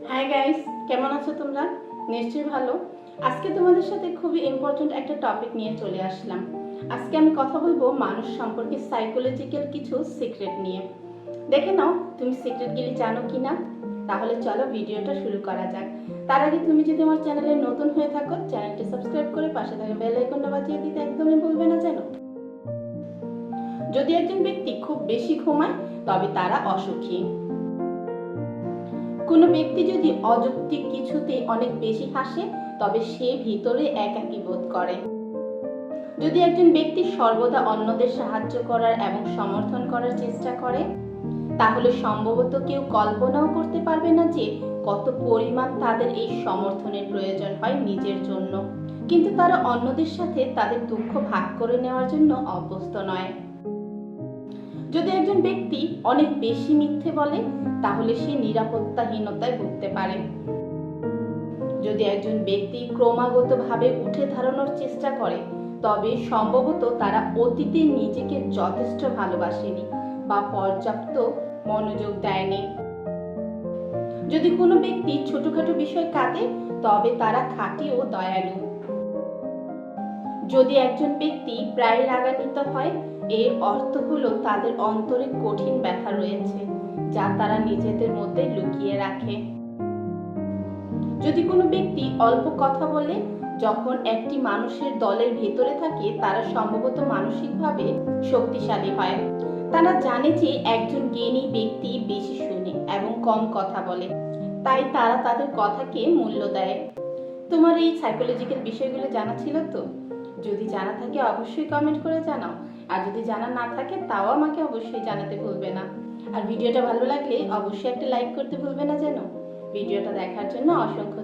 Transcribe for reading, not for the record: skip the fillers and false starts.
Hi guys, কেমন আছো তোমরা? নিশ্চয়ই ভালো। আজকে তোমাদের সাথে খুবই ইম্পর্ট্যান্ট একটা টপিক নিয়ে চলে আসলাম। আজকে আমি কথা বলবো মানুষ সম্পর্কে সাইকোলজিক্যাল কিছু সিক্রেট নিয়ে। দেখে নাও তুমি সিক্রেটগুলি জানো কিনা। তাহলে চলো ভিডিওটা শুরু করা যাক। তার আগে তুমি যদি আমার চ্যানেলে নতুন হয়ে থাকো, চ্যানেলটি সাবস্ক্রাইব করে পাশে থাকা বেল আইকনটা বাজিয়ে দিতে একদমই ভুলবে না যেন। যদি একজন ব্যক্তি খুব বেশি ঘুমায় তবে তারা অসুখী। কোনো ব্যক্তি যদি অযৌক্তিক কিছুতে অনেক বেশি হাসে তবে সে ভিতরে একাকী বোধ করে। যদি একজন ব্যক্তি সর্বদা অন্যদের সাহায্য করার এবং সমর্থন করার চেষ্টা করে তাহলে সম্ভবত কেউ কল্পনাও করতে পারবে না যে কত পরিমাণ তাদের এই সমর্থনের প্রয়োজন হয় নিজের জন্য, কিন্তু তারা অন্যদের সাথে তাদের দুঃখ ভাগ করে নেওয়ার জন্য অভ্যস্ত নয়। যদি একজন ব্যক্তি অনেক বেশি মিথ্যে বলে তাহলে সে নিরাপত্তাহীনতায় ভুগতে পারে। যদি একজন ব্যক্তি ক্রমাগতভাবে উঠে দাঁড়ানোর চেষ্টা করে তবে সম্ভবত তারা অতীতে নিজেকে যথেষ্ট ভালোবাসেনি বা পর্যাপ্ত মনোযোগ দেয়নি। যদি কোনো ব্যক্তি ছোটখাটো বিষয় কাঁদে তবে তারা খাঁটি ও দয়ালু। যদি একজন ব্যক্তি প্রায় রাগান্বিত হয় এর অর্থ হলো তাদের অন্তরে কঠিন ব্যথা রয়েছে যা তারা নিজেদের মধ্যে লুকিয়ে রাখে। যদি কোনো ব্যক্তি অল্প কথা বলে যখন একটি মানুষের দলের ভেতরে থাকে তারা সম্ভবত মানসিকভাবে শক্তিশালী হয়। তারা জানে যে একজন জ্ঞানী ব্যক্তি বেশি শুনে এবং কম কথা বলে, তাই তারা তাদের কথাকে মূল্য দেয়। তোমার এই সাইকোলজিক্যাল বিষয়গুলো জানা ছিল তো? যদি জানা থাকে অবশ্যই কমেন্ট করে জানাও, আর যদি জানা না থাকে তাও আমাকে অবশ্যই জানাতে ভুলবে না। আর ভিডিওটা ভালো লাগলে অবশ্যই একটা লাইক করতে ভুলবে না যেন। ভিডিওটা দেখার জন্য অসংখ্য